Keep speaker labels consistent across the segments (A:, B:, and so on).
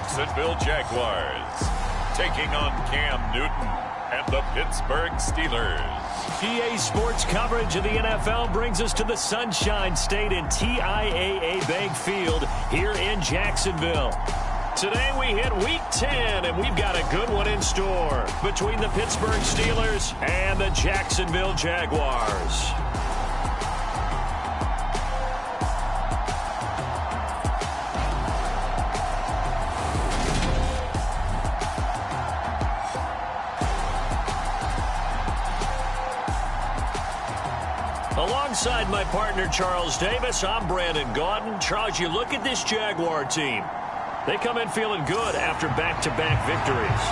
A: Jacksonville Jaguars, taking on Cam Newton and the Pittsburgh Steelers.
B: EA Sports coverage of the NFL brings us to the Sunshine State in TIAA Bank Field here in Jacksonville. Today we hit Week 10, and we've got a good one in store between the Pittsburgh Steelers and the Jacksonville Jaguars. Alongside my partner, Charles Davis, I'm Brandon Gaudin. Charles, you look at this Jaguar team. They come in feeling good after back-to-back victories.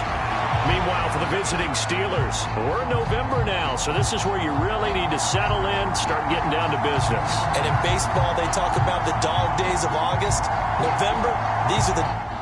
B: Meanwhile, for the visiting Steelers, we're in November now, so this is where you really need to settle in, start getting down to business.
C: And in baseball, they talk about the dog days of August. November, these are the...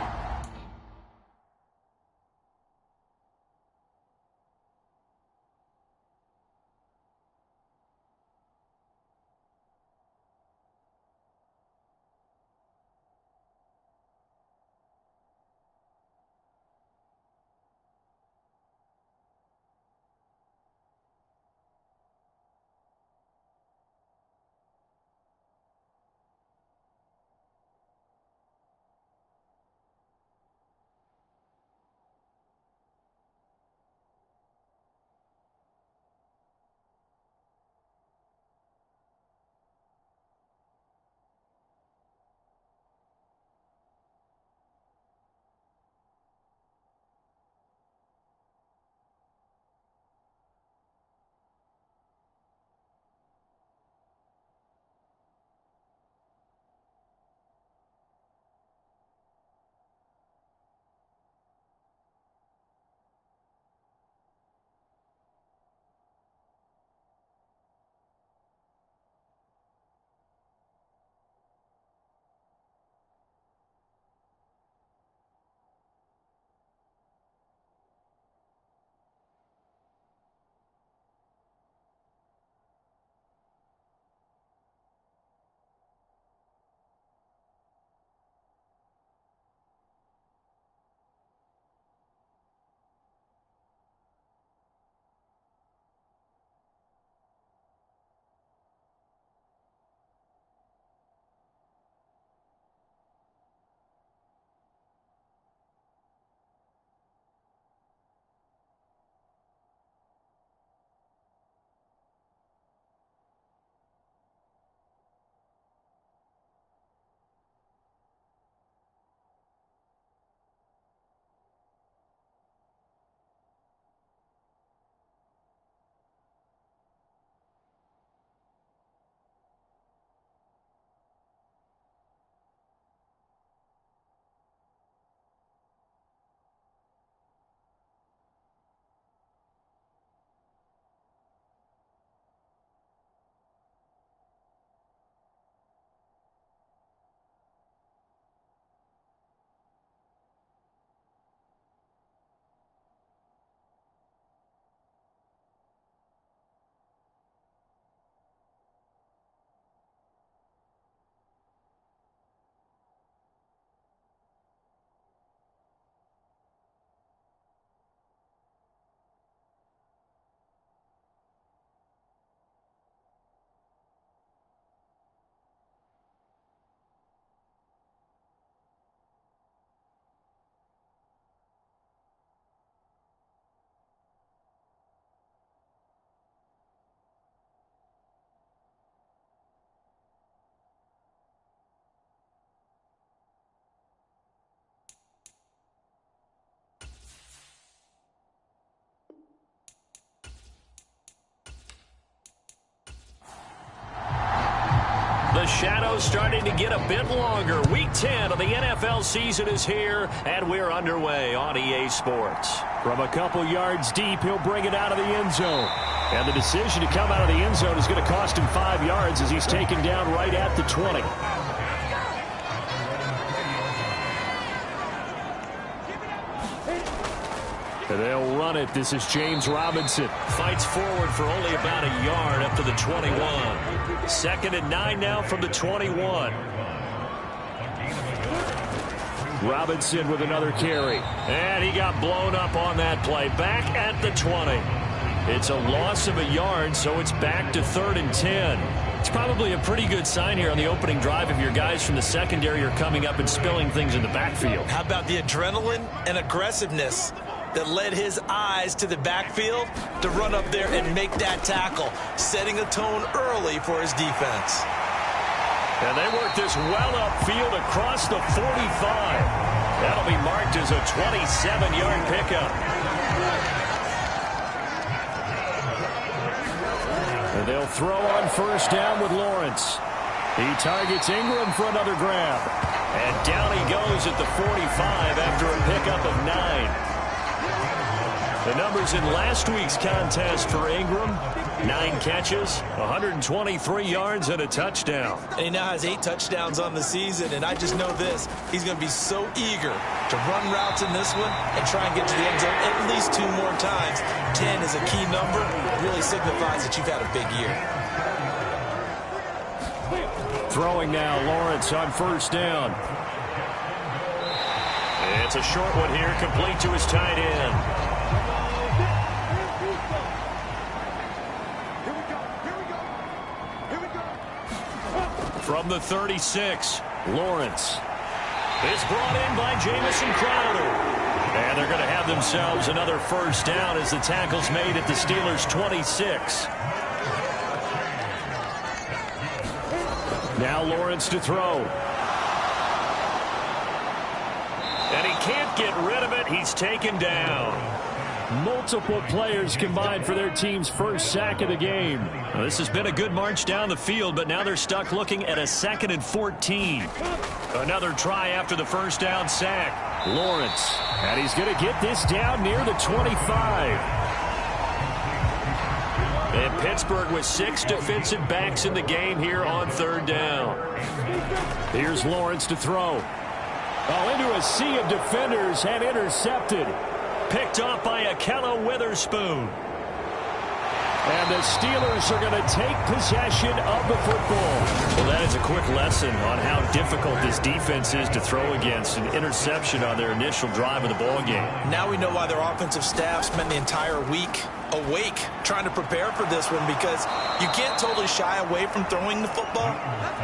B: The shadow's starting to get a bit longer. Week 10 of the NFL season is here, and we're underway on EA Sports. From a couple yards deep, he'll bring it out of the end zone. And the decision to come out of the end zone is going to cost him 5 yards as he's taken down right at the 20. They'll run it. This is James Robinson. Fights forward for only about a yard up to the 21. 2nd and 9 now from the 21. Robinson with another carry. And he got blown up on that play. Back at the 20. It's a loss of a yard, so it's back to 3rd and 10. It's probably a pretty good sign here on the opening drive if your guys from the secondary are coming up and spilling things in the backfield.
C: How about the adrenaline and aggressiveness that led his eyes to the backfield to run up there and make that tackle, setting a tone early for his defense.
B: And they work this well upfield across the 45. That'll be marked as a 27-yard pickup. And they'll throw on 1st down with Lawrence. He targets Ingram for another grab. And down he goes at the 45 after a pickup of 9. The numbers in last week's contest for Ingram: 9 catches, 123 yards, and a touchdown.
C: And he now has 8 touchdowns on the season, and I just know this. He's going to be so eager to run routes in this one and try and get to the end zone at least 2 more times. 10 is a key number. It really signifies that you've had a big year.
B: Throwing now, Lawrence on 1st down. It's a short one here, complete to his tight end. From the 36, Lawrence is brought in by Jamison Crowder. And they're going to have themselves another 1st down as the tackle's made at the Steelers' 26. Now Lawrence to throw. And he can't get rid of it. He's taken down. Multiple players combined for their team's 1st sack of the game. Well, this has been a good march down the field, but now they're stuck looking at a 2nd and 14. Another try after the 1st down sack. Lawrence, and he's going to get this down near the 25. And Pittsburgh with 6 defensive backs in the game here on 3rd down. Here's Lawrence to throw. Oh, into a sea of defenders and intercepted. Picked off by Akello Witherspoon. And the Steelers are going to take possession of the football. Well, that is a quick lesson on how difficult this defense is to throw against. An interception on their initial drive of the ball game.
C: Now we know why their offensive staff spent the entire week awake trying to prepare for this one, because you can't totally shy away from throwing the football,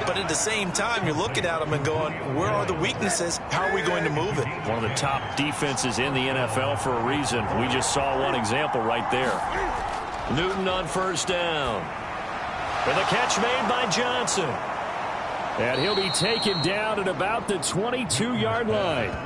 C: but at the same time you're looking at them and going, where are the weaknesses? How are we going to move it?
B: One of the top defenses in the NFL for a reason. We just saw one example right there. Newton on 1st down. With a catch made by Johnson. And he'll be taken down at about the 22-yard line.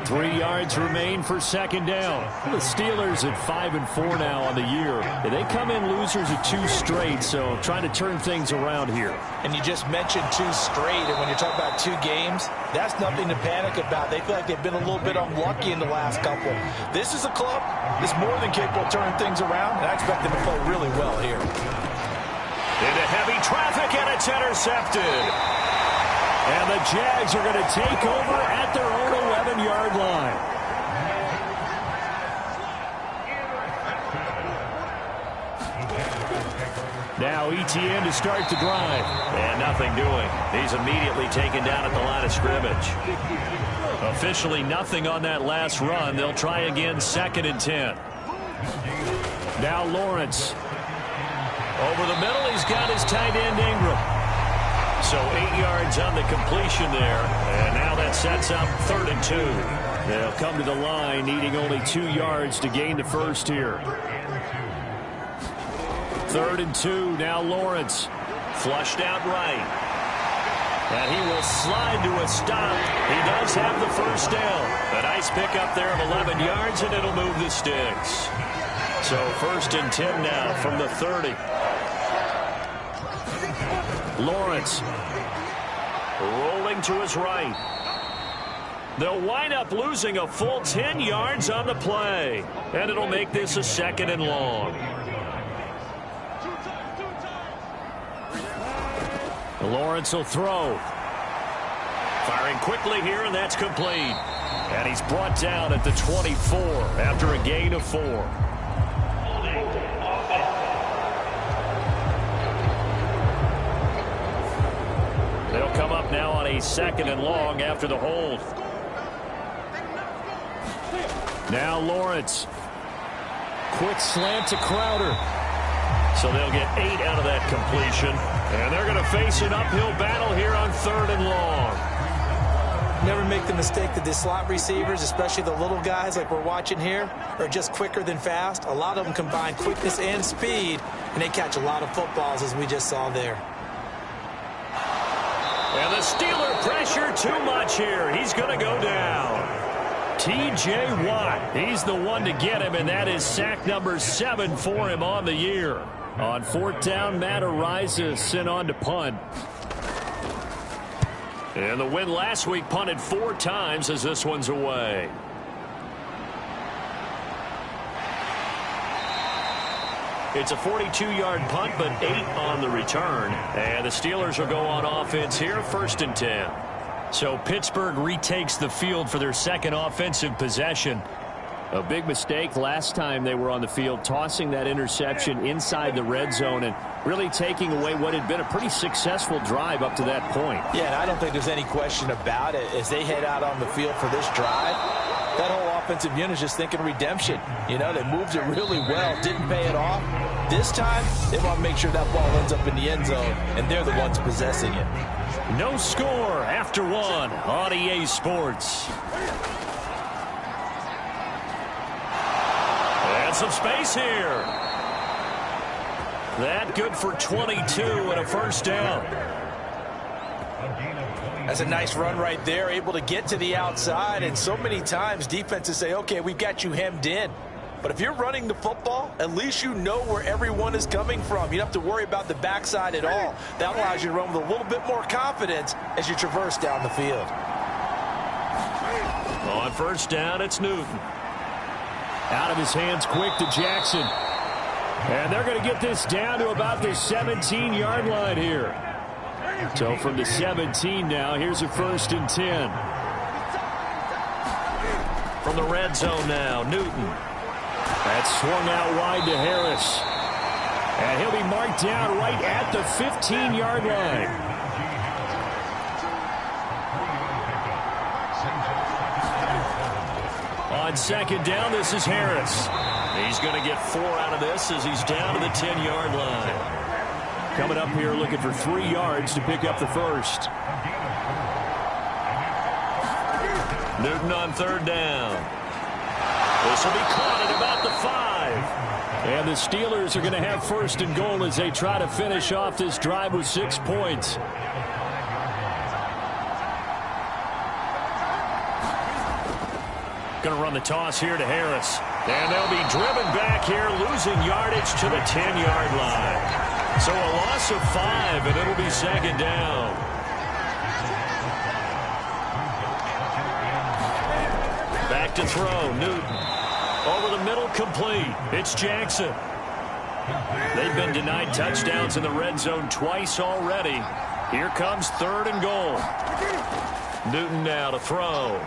B: 3 yards remain for 2nd down. The Steelers at 5-4 now on the year. They come in losers of 2 straight, so trying to turn things around here.
C: And you just mentioned 2 straight, and when you're talking about 2 games, that's nothing to panic about. They feel like they've been a little bit unlucky in the last couple. This is a club that's more than capable of turning things around, and I expect them to play really well here.
B: Into heavy traffic, and it's intercepted. And the Jags are going to take over at their own 11-yard line. Now ETN to start the drive. And nothing doing. He's immediately taken down at the line of scrimmage. Officially nothing on that last run. They'll try again, 2nd and 10. Now Lawrence. Over the middle, he's got his tight end Ingram. So 8 yards on the completion there. And now that sets up 3rd and 2. They'll come to the line needing only 2 yards to gain the first here. 3rd and 2. Now Lawrence. Flushed out right. And he will slide to a stop. He does have the 1st down. A nice pickup there of 11 yards, and it'll move the sticks. So 1st and 10 now from the 30. Lawrence rolling to his right. They'll wind up losing a full 10 yards on the play. And it'll make this a 2nd and long. Lawrence will throw. Firing quickly here, and that's complete. And he's brought down at the 24 after a gain of 4. They'll come up now on a 2nd and long after the hold. Now Lawrence. Quick slant to Crowder. So they'll get 8 out of that completion. And they're going to face an uphill battle here on 3rd and long.
C: Never make the mistake that the slot receivers, especially the little guys like we're watching here, are just quicker than fast. A lot of them combine quickness and speed, and they catch a lot of footballs, as we just saw there.
B: And the Steeler pressure too much here. He's going to go down. T.J. Watt, he's the one to get him, and that is sack number 7 for him on the year. On 4th down, Matt Ariza sent on to punt. And the win last week punted 4 times as this one's away. It's a 42-yard punt, but 8 on the return. And the Steelers will go on offense here, 1st and 10. So Pittsburgh retakes the field for their 2nd offensive possession. A big mistake last time they were on the field, tossing that interception inside the red zone and really taking away what had been a pretty successful drive up to that point.
C: Yeah, and I don't think there's any question about it. As they head out on the field for this drive, that whole offensive unit is just thinking redemption. You know, they moved it really well, didn't pay it off. This time, they want to make sure that ball ends up in the end zone, and they're the ones possessing it.
B: No score after 1 on EA Sports. And some space here. That good for 22 and a 1st down.
C: That's a nice run right there, able to get to the outside, and so many times defenses say, okay, we've got you hemmed in. But if you're running the football, at least you know where everyone is coming from. You don't have to worry about the backside at all. That allows you to run with a little bit more confidence as you traverse down the field.
B: On 1st down, it's Newton. Out of his hands quick to Jackson. And they're going to get this down to about the 17-yard line here. So from the 17 now, here's a 1st and 10. From the red zone now, Newton. That's swung out wide to Harris. And he'll be marked down right at the 15-yard line. On 2nd down, this is Harris. He's going to get 4 out of this as he's down to the 10-yard line. Coming up here looking for 3 yards to pick up the 1st. Newton on 3rd down. This will be caught at about the 5. And the Steelers are going to have 1st and goal as they try to finish off this drive with 6 points. Going to run the toss here to Harris. And they'll be driven back here, losing yardage to the 10-yard line. So a loss of 5, and it'll be 2nd down. Back to throw, Newton. Over the middle, complete. It's Jackson. They've been denied touchdowns in the red zone twice already. Here comes 3rd and goal. Newton now to throw.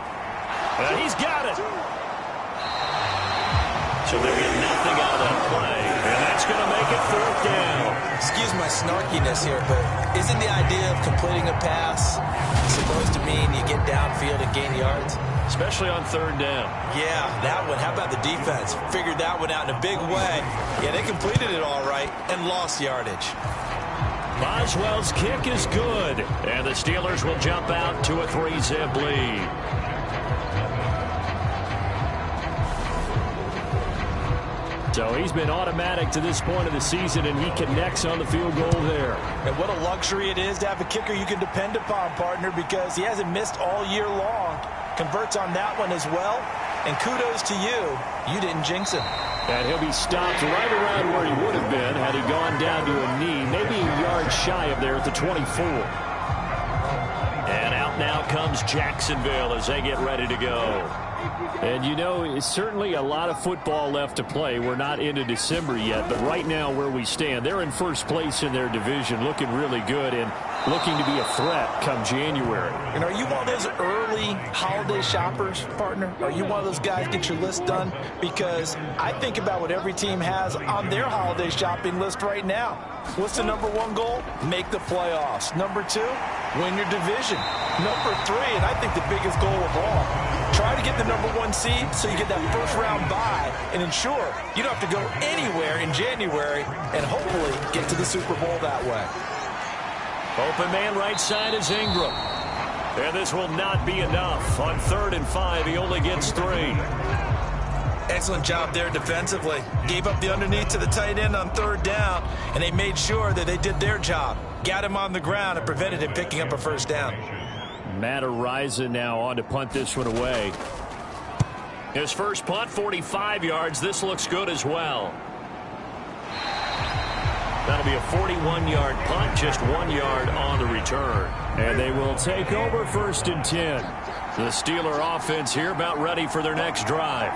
B: And he's got it. So they'll get nothing out of that play. And that's going to make it 4th down.
C: Excuse my snarkiness here, but isn't the idea of completing a pass supposed to mean you get downfield and gain yards?
B: Especially on 3rd down.
C: Yeah, that one. How about the defense? Figured that one out in a big way. Yeah, they completed it all right and lost yardage.
B: Boswell's kick is good. And the Steelers will jump out to a 3-zip lead. So he's been automatic to this point of the season, and he connects on the field goal there.
C: And what a luxury it is to have a kicker you can depend upon, partner, because he hasn't missed all year long. Converts on that one as well. And kudos to you. You didn't jinx him.
B: And he'll be stopped right around where he would have been had he gone down to a knee, maybe a yard shy of there at the 24. And out now comes Jacksonville as they get ready to go. And, you know, it's certainly a lot of football left to play. We're not into December yet, but right now where we stand, they're in 1st place in their division, looking really good and looking to be a threat come January.
C: And are you one of those early early holiday shoppers, partner? Are you one of those guys get your list done? Because I think about what every team has on their holiday shopping list right now. What's the number one goal? Make the playoffs. Number two, win your division. Number three, and I think the biggest goal of all, try to get the number one seed so you get that first round bye and ensure you don't have to go anywhere in January and hopefully get to the Super Bowl that way.
B: Open man right side is Ingram. And this will not be enough. On 3rd and 5, he only gets 3.
C: Excellent job there defensively. Gave up the underneath to the tight end on 3rd down, and they made sure that they did their job. Got him on the ground and prevented him picking up a first down.
B: Matt Ariza now on to punt this one away. His first punt, 45 yards. This looks good as well. That'll be a 41-yard punt, just 1 yard on the return. And they will take over 1st and 10. The Steeler offense here about ready for their next drive.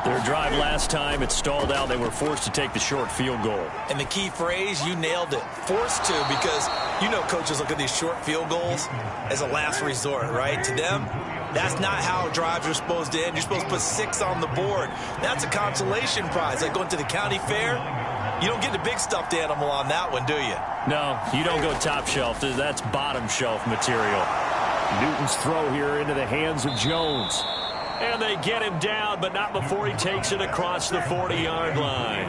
B: Their drive last time, it stalled out. They were forced to take the short field goal.
C: And the key phrase, you nailed it. Forced to, because you know coaches look at these short field goals as a last resort, right? To them, that's not how drives are supposed to end. You're supposed to put 6 on the board. That's a consolation prize. Like going to the county fair, you don't get the big stuffed animal on that one, do you?
B: No, you don't go top shelf. That's bottom shelf material. Newton's throw here into the hands of Jones. And they get him down, but not before he takes it across the 40-yard line.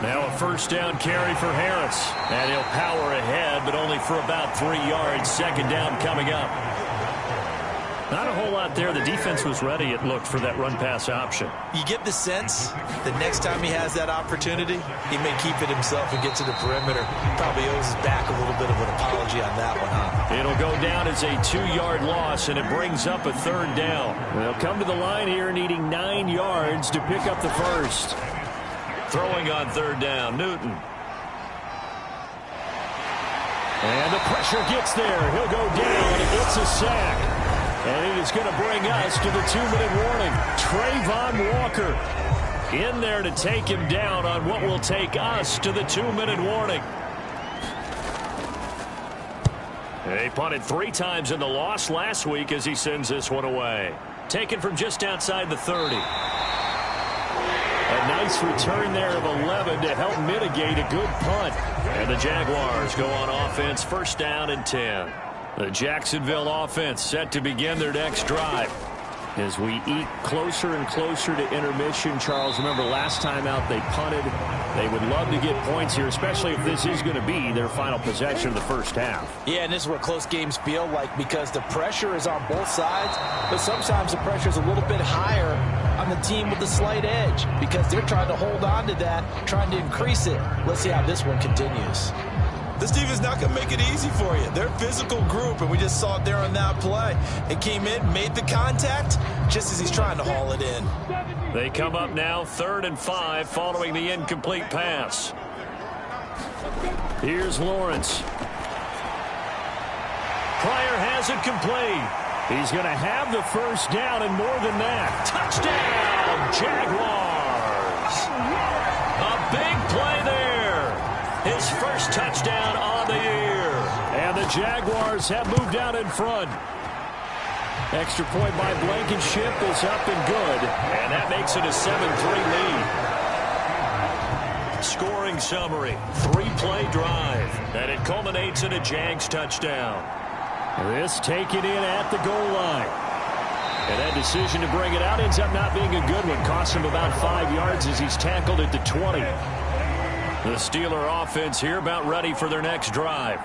B: Now a first down carry for Harris. And he'll power ahead, but only for about 3 yards. 2nd down coming up. Not a whole lot there. The defense was ready, it looked, for that run-pass option.
C: You get the sense the next time he has that opportunity, he may keep it himself and get to the perimeter. Probably owes his back a little bit of an apology on that one, huh?
B: It'll go down as a 2-yard loss, and it brings up a 3rd down. They'll come to the line here needing 9 yards to pick up the first. Throwing on 3rd down, Newton. And the pressure gets there. He'll go down. It's a sack. And it is going to bring us to the 2-minute warning. Trayvon Walker in there to take him down on what will take us to the 2-minute warning. They punted 3 times in the loss last week as he sends this one away. Taken from just outside the 30. A nice return there of 11 to help mitigate a good punt. And the Jaguars go on offense, 1st down and 10. The Jacksonville offense set to begin their next drive. As we eat closer and closer to intermission, Charles, remember last time out they punted. They would love to get points here, especially if this is going to be their final possession of the first half.
C: Yeah, and this is what close games feel like because the pressure is on both sides, but sometimes the pressure is a little bit higher on the team with the slight edge because they're trying to hold on to that, trying to increase it. Let's see how this one continues. This team is not going to make it easy for you. They're a physical group, and we just saw it there on that play. It came in, made the contact, just as he's trying to haul it in.
B: They come up now, 3rd and 5, following the incomplete pass. Here's Lawrence. Pryor has it complete. He's going to have the first down and more than that. Touchdown, Jaguars. A big play there. His first touchdown on the year. And the Jaguars have moved out in front. Extra point by Blankenship is up and good. And that makes it a 7-3 lead. Scoring summary. 3-play drive. And it culminates in a Jags touchdown. This taken in at the goal line. And that decision to bring it out ends up not being a good one. Costs him about 5 yards as he's tackled at the 20. The Steeler offense here about ready for their next drive.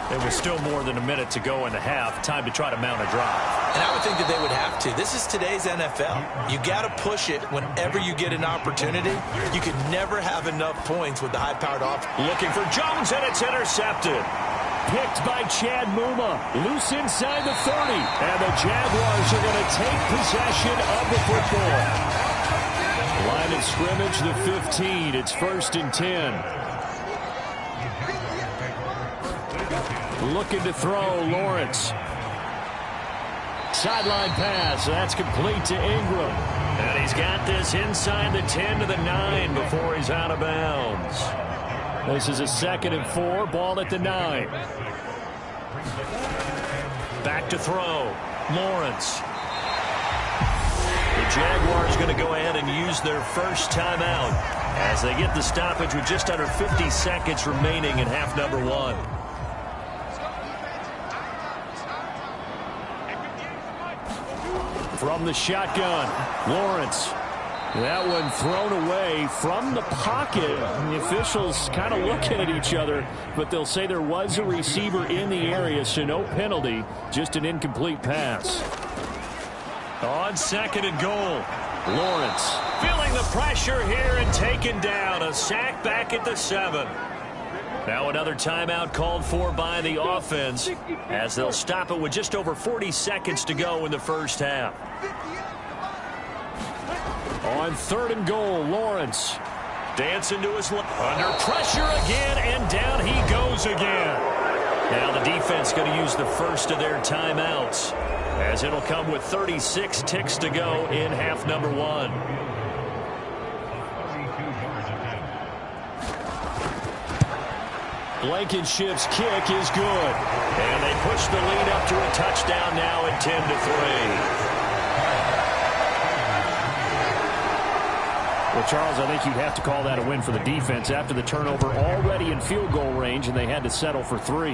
B: There was still more than a minute to go in the half. Time to try to mount a drive.
C: And I would think that they would have to. This is today's NFL. You got to push it whenever you get an opportunity. You can never have enough points with the high-powered offense.
B: Looking for Jones, and it's intercepted. Picked by Chad Muma. Loose inside the 30. And the Jaguars are going to take possession of the football. Line of scrimmage, the 15. It's 1st and 10. Looking to throw, Lawrence. Sideline pass. That's complete to Ingram. And he's got this inside the 10 to the 9 before he's out of bounds. This is a 2nd and 4, ball at the 9. Back to throw. Lawrence. The Jaguars going to go ahead and use their first timeout as they get the stoppage with just under 50 seconds remaining in half number 1. From the shotgun, Lawrence. That one thrown away from the pocket. The officials kind of looking at each other, but they'll say there was a receiver in the area, so no penalty, just an incomplete pass. On 2nd and goal, Lawrence feeling the pressure here and taken down. A sack back at the 7. Now another timeout called for by the offense as they'll stop it with just over 40 seconds to go in the first half. On 3rd and goal, Lawrence dancing to his left. Under pressure again, and down he goes again. Now the defense going to use the first of their timeouts as it'll come with 36 ticks to go in half number 1. Blankenship's kick is good. And they push the lead up to a touchdown now at 10-3. Well, Charles, I think you'd have to call that a win for the defense after the turnover already in field goal range, and they had to settle for 3.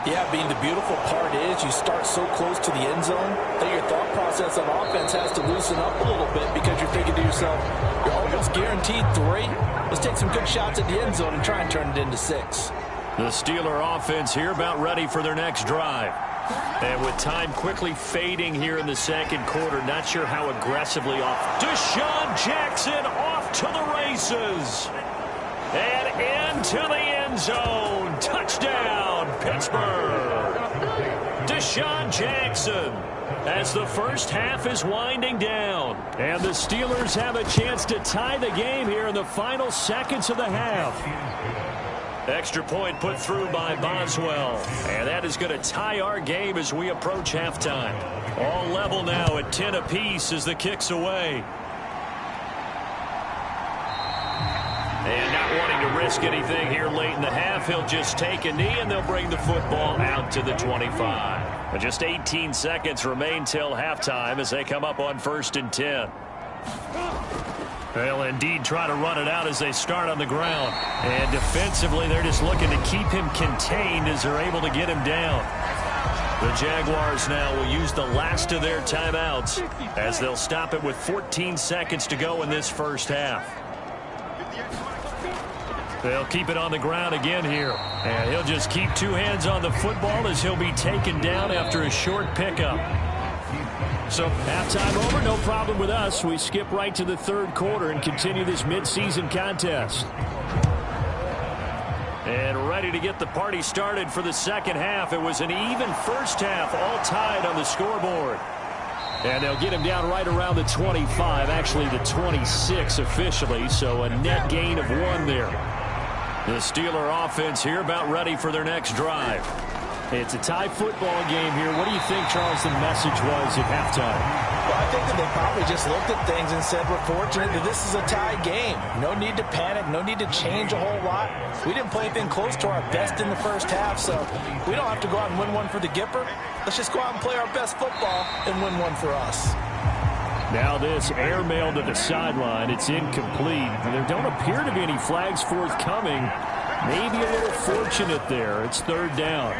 C: Yeah, Bean, the beautiful part is you start so close to the end zone that your thought process on offense has to loosen up a little bit because you're thinking to yourself, you're almost guaranteed 3. Let's take some good shots at the end zone and try and turn it into 6.
B: The Steeler offense here about ready for their next drive. And with time quickly fading here in the 2nd quarter, not sure how aggressively off. Deshaun Jackson off to the races. And into the end zone. Touchdown, Pittsburgh. Deshaun Jackson as the first half is winding down. And the Steelers have a chance to tie the game here in the final seconds of the half. Extra point put through by Boswell. And that is going to tie our game as we approach halftime. All level now at 10 apiece as the kick's away. And not wanting to risk anything here late in the half, he'll just take a knee and they'll bring the football out to the 25. And just 18 seconds remain till halftime as they come up on 1st and 10. They'll indeed try to run it out as they start on the ground. And defensively, they're just looking to keep him contained as they're able to get him down. The Jaguars now will use the last of their timeouts as they'll stop it with 14 seconds to go in this first half. They'll keep it on the ground again here. And he'll just keep 2 hands on the football as he'll be taken down after a short pickup. So halftime over, no problem with us. We skip right to the 3rd quarter and continue this midseason contest. And ready to get the party started for the 2nd half. It was an even first half, all tied on the scoreboard. And they'll get him down right around the 25, actually the 26 officially, so a net gain of 1 there. The Steeler offense here about ready for their next drive. It's a tie football game here. What do you think, Charles, the message was at halftime?
C: Well, I think that they probably just looked at things and said, we're fortunate that this is a tie game. No need to panic. No need to change a whole lot. We didn't play anything close to our best in the first half, so we don't have to go out and win one for the Gipper. Let's just go out and play our best football and win one for us.
B: Now this airmail to the sideline. It's incomplete. There don't appear to be any flags forthcoming. Maybe a little fortunate there. It's 3rd down.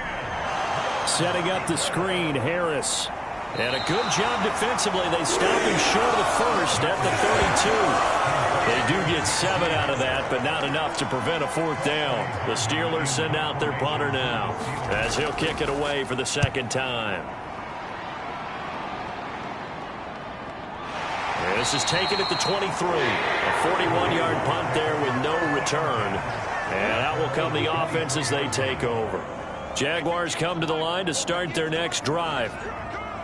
B: Setting up the screen, Harris. And a good job defensively. They stop him short of the first at the 32. They do get 7 out of that, but not enough to prevent a 4th down. The Steelers send out their punter now as he'll kick it away for the 2nd time. This is taken at the 23. A 41-yard punt there with no return. And out will come the offense as they take over. Jaguars come to the line to start their next drive.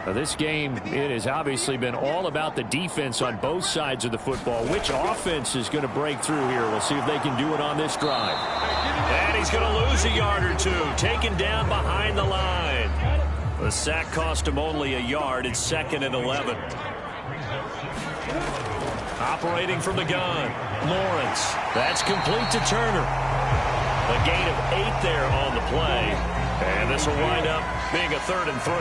B: Now this game, it has obviously been all about the defense on both sides of the football. Which offense is going to break through here? We'll see if they can do it on this drive. And he's going to lose a yard or 2. Taken down behind the line. The sack cost him only a yard. It's 2nd and 11. Operating from the gun, Lawrence. That's complete to Turner. A gain of 8 there on the play. And this will wind up being a 3rd and 3.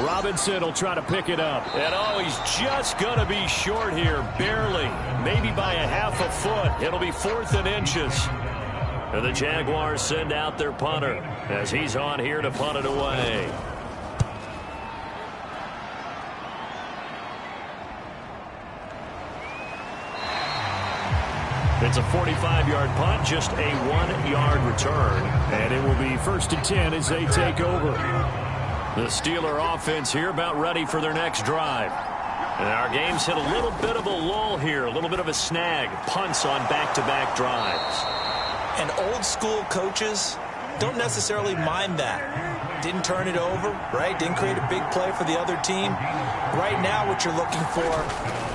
B: Robinson will try to pick it up. And he's just going to be short here, barely. Maybe by a half a foot. It'll be 4th and inches. And the Jaguars send out their punter as he's on here to punt it away. It's a 45-yard punt, just a 1-yard return. And it will be 1st and 10 as they take over. The Steeler offense here about ready for their next drive. And our game's hit a little bit of a lull here, a little bit of a snag. Punts on back-to-back drives.
C: And old-school coaches don't necessarily mind that. Didn't turn it over, right? Didn't create a big play for the other team. Right now what you're looking for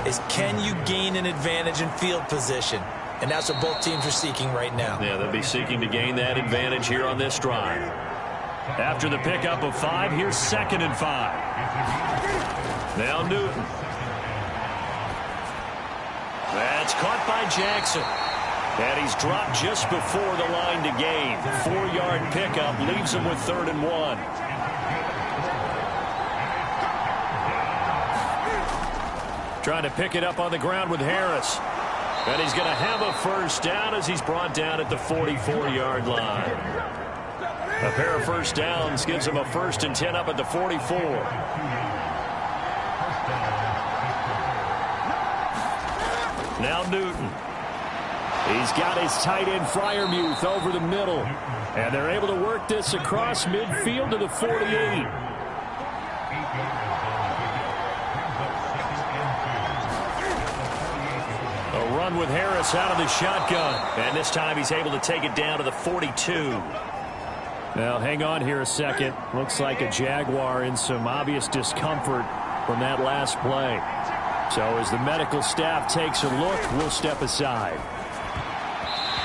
C: is, can you gain an advantage in field position? And that's what both teams are seeking right now.
B: Yeah, they'll be seeking to gain that advantage here on this drive. After the pickup of 5, here's 2nd and 5. Now Newton. That's caught by Jackson. And he's dropped just before the line to gain. 4-yard pickup leaves him with 3rd and 1. Trying to pick it up on the ground with Harris. And he's going to have a 1st down as he's brought down at the 44-yard line. A pair of 1st downs gives him a 1st and 10 up at the 44. Now Newton. He's got his tight end Freiermuth over the middle. And they're able to work this across midfield to the 48. A run with Harris out of the shotgun. And this time he's able to take it down to the 42. Now, hang on here a second. Looks like a Jaguar in some obvious discomfort from that last play. So as the medical staff takes a look, we'll step aside.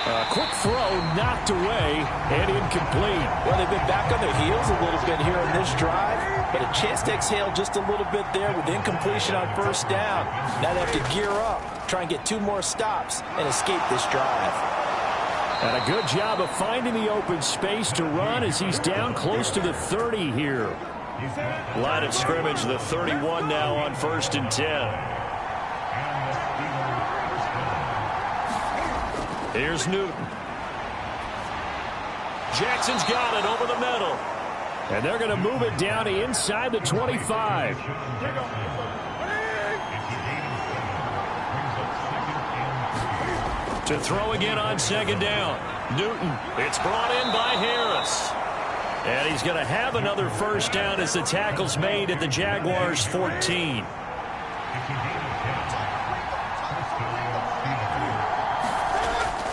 B: A quick throw knocked away and incomplete.
C: Well, they've been back on their heels a little bit here on this drive, but a chance to exhale just a little bit there with incompletion on 1st down. Now they have to gear up, try and get 2 more stops and escape this drive.
B: And a good job of finding the open space to run as he's down close to the 30 here. Line of scrimmage, the 31 now on 1st and 10. Here's Newton. Jackson's got it over the middle. And they're going to move it down to inside the 25. To throw again on 2nd down. Newton. It's brought in by Harris. And he's going to have another 1st down as the tackle's made at the Jaguars' 14.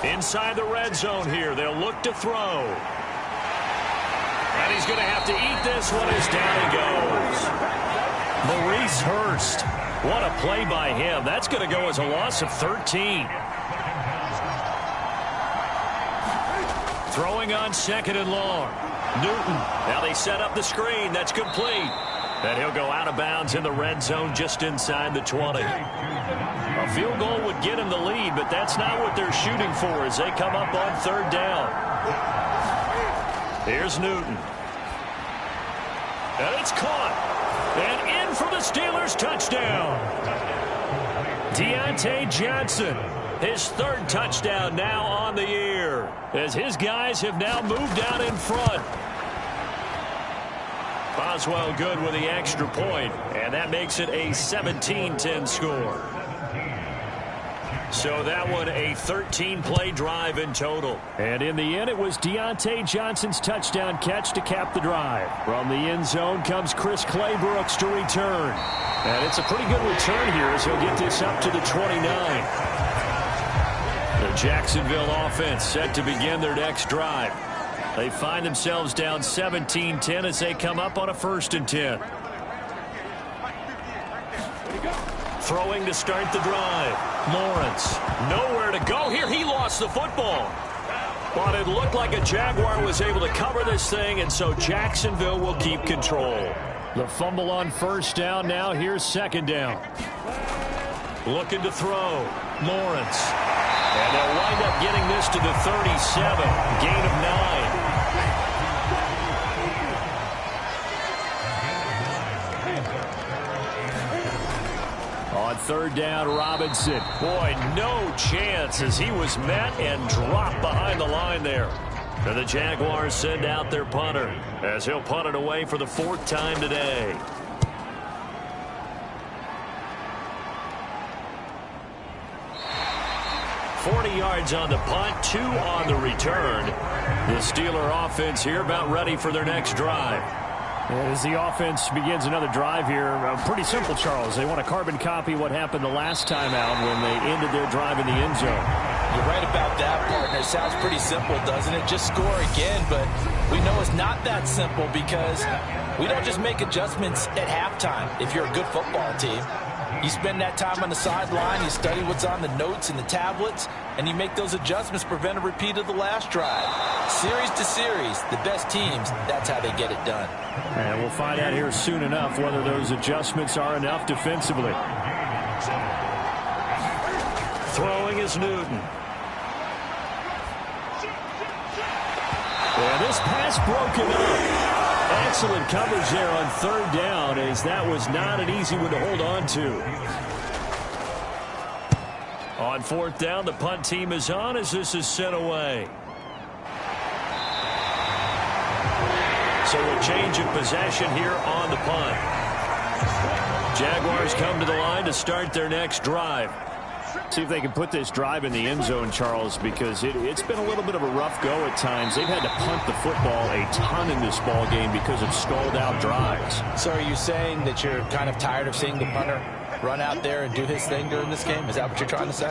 B: Inside the red zone here. They'll look to throw. And he's going to have to eat this one as down he goes. Maurice Hurst. What a play by him. That's going to go as a loss of 13. Throwing on 2nd and long. Newton. Now they set up the screen. That's complete. And he'll go out of bounds in the red zone just inside the 20. A field goal would get him the lead, but that's not what they're shooting for as they come up on 3rd down. Here's Newton. And it's caught. And in for the Steelers' touchdown. Deontay Johnson. His 3rd touchdown now on the year as his guys have now moved out in front. Boswell good with the extra point, and that makes it a 17-10 score. So that one a 13-play drive in total. And in the end, it was Deontay Johnson's touchdown catch to cap the drive. From the end zone comes Chris Claybrooks to return. And it's a pretty good return here as he'll get this up to the 29. The Jacksonville offense set to begin their next drive. They find themselves down 17-10 as they come up on a 1st and 10. Throwing to start the drive. Lawrence, nowhere to go here. He lost the football. But it looked like a Jaguar was able to cover this thing, and so Jacksonville will keep control. The fumble on 1st down. Now here's 2nd down. Looking to throw. Lawrence. And they'll wind up getting this to the 37. Gain of 9. On third down, Robinson. Boy, no chance as he was met and dropped behind the line there. And the Jaguars send out their punter as he'll punt it away for the 4th time today. $40 yards on the punt, 2 on the return. The Steeler offense here about ready for their next drive.
D: As the offense begins another drive here, pretty simple, Charles. They want to carbon copy what happened the last time out when they ended their drive in the end zone.
C: You're right about that, partner. Sounds pretty simple, doesn't it? Just score again, but we know it's not that simple because we don't just make adjustments at halftime if you're a good football team. You spend that time on the sideline, you study what's on the notes and the tablets, and you make those adjustments to prevent a repeat of the last drive. Series to series, the best teams, that's how they get it done.
D: And we'll find out here soon enough whether those adjustments are enough defensively.
B: Throwing is Newton. And this pass broken up. Excellent coverage there on third down, as that was not an easy one to hold on to. On 4th down, the punt team is on as this is sent away. So a change of possession here on the punt. Jaguars come to the line to start their next drive.
D: See if they can put this drive in the end zone, Charles, because it's been a little bit of a rough go at times. They've had to punt the football a ton in this ball game because of stalled-out drives.
C: So are you saying that you're kind of tired of seeing the punter run out there and do his thing during this game? Is that what you're trying to say?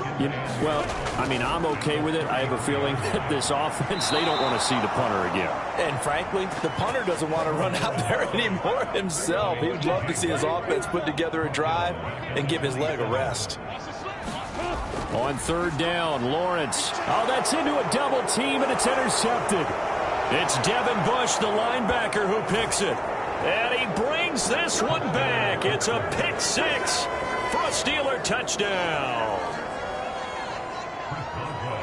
D: Well, I mean, I'm okay with it. I have a feeling that this offense, they don't want to see the punter again.
C: And frankly, the punter doesn't want to run out there anymore himself. He would love to see his offense put together a drive and give his leg a rest.
B: On third down, Lawrence. Oh, that's into a double team, and it's intercepted. It's Devin Bush, the linebacker, who picks it. And he brings this one back. It's a pick 6 for a Steeler touchdown.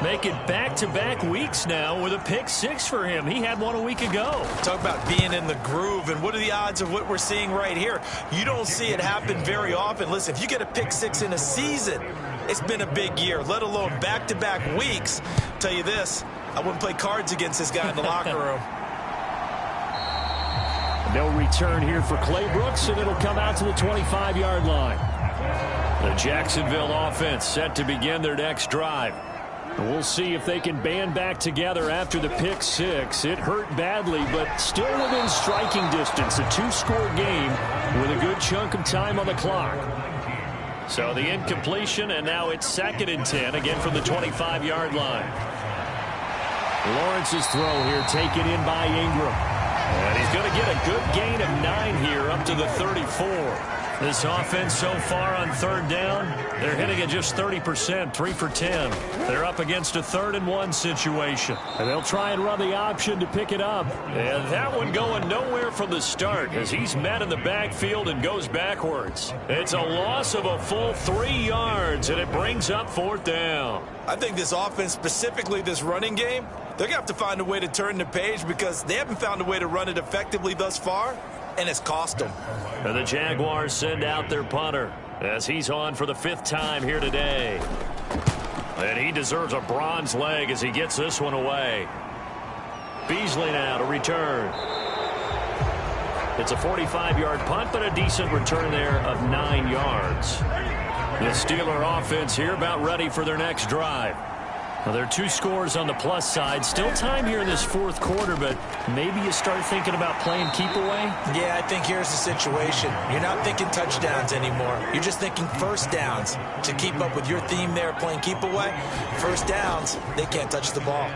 B: Make it back-to-back weeks now with a pick 6 for him. He had one a week ago.
C: Talk about being in the groove, and what are the odds of what we're seeing right here? You don't see it happen very often. Listen, if you get a pick 6 in a season, it's been a big year, let alone back-to-back weeks. Tell you this, I wouldn't play cards against this guy in the locker room.
B: No return here for Clay Brooks, and it'll come out to the 25-yard line. The Jacksonville offense set to begin their next drive. We'll see if they can band back together after the pick 6. It hurt badly, but still within striking distance. A 2-score game with a good chunk of time on the clock. So the incompletion, and now it's 2nd and 10, again from the 25-yard line. Lawrence's throw here taken in by Ingram. And he's going to get a good gain of 9 here up to the 34. This offense so far on third down, they're hitting at just 30%, 3 for 10. They're up against a 3rd and 1 situation. And they'll try and run the option to pick it up. And that one going nowhere from the start as he's met in the backfield and goes backwards. It's a loss of a full 3 yards, and it brings up 4th down.
C: I think this offense, specifically this running game, they're going to have to find a way to turn the page because they haven't found a way to run it effectively thus far, and it's cost them.
B: And the Jaguars send out their punter as he's on for the 5th time here today. And he deserves a bronze leg as he gets this one away. Beasley now to return. It's a 45-yard punt, but a decent return there of 9 yards. The Steeler offense here about ready for their next drive. Well, there are 2 scores on the plus side. Still time here in this 4th quarter, but maybe you start thinking about playing keep away?
C: Yeah, I think here's the situation. You're not thinking touchdowns anymore. You're just thinking first downs. To keep up with your theme there, playing keep away, first downs, they can't touch the ball.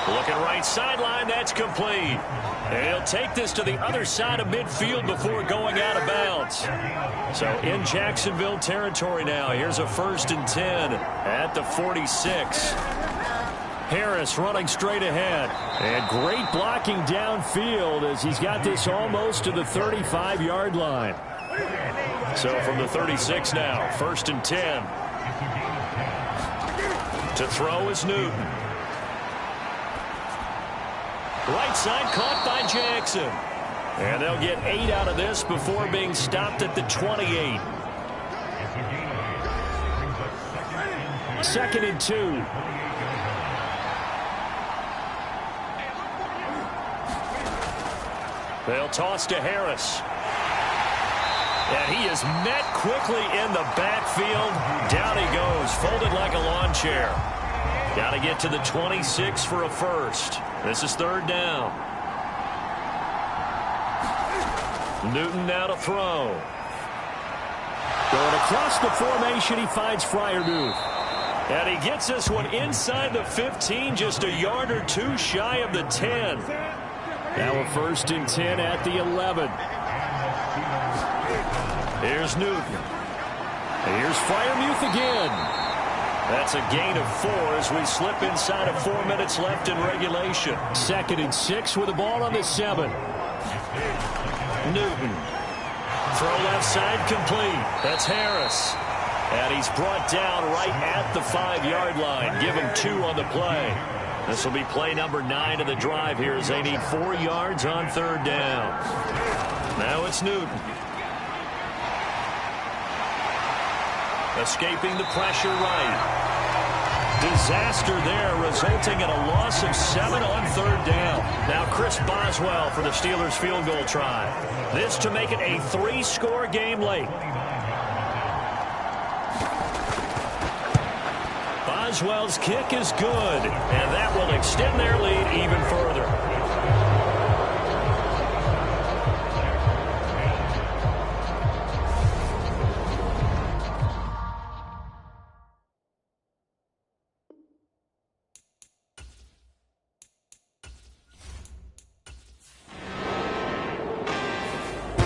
B: Looking right sideline, that's complete. And he'll take this to the other side of midfield before going out of bounds. So in Jacksonville territory now. Here's a 1st and 10 at the 46. Harris running straight ahead. And great blocking downfield as he's got this almost to the 35-yard line. So from the 36 now, 1st and 10. To throw is Newton. Right side caught by Jackson. And they'll get 8 out of this before being stopped at the 28. 2nd and 2. They'll toss to Harris. And he is met quickly in the backfield. Down he goes, folded like a lawn chair. Got to get to the 26 for a first. This is 3rd down. Newton now to throw.
D: Going across the formation, he finds Freiermuth.
B: And he gets this one inside the 15, just a yard or two shy of the 10.
D: Now a 1st and 10 at the 11.
B: Here's Newton. Here's Freiermuth again. That's a gain of 4 as we slip inside of 4 minutes left in regulation.
D: 2nd and 6 with the ball on the 7.
B: Newton. Throw left side complete. That's Harris. And he's brought down right at the 5-yard line. Give him 2 on the play. This will be play number 9 of the drive here as they need 4 yards on 3rd down. Now it's Newton. Escaping the pressure right. Disaster there, resulting in a loss of 7 on 3rd down. Now Chris Boswell for the Steelers field goal try. This to make it a 3-score game late. Boswell's kick is good, and that will extend their lead even further.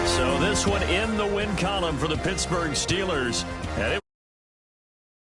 B: So this one in the win column for the Pittsburgh Steelers. And it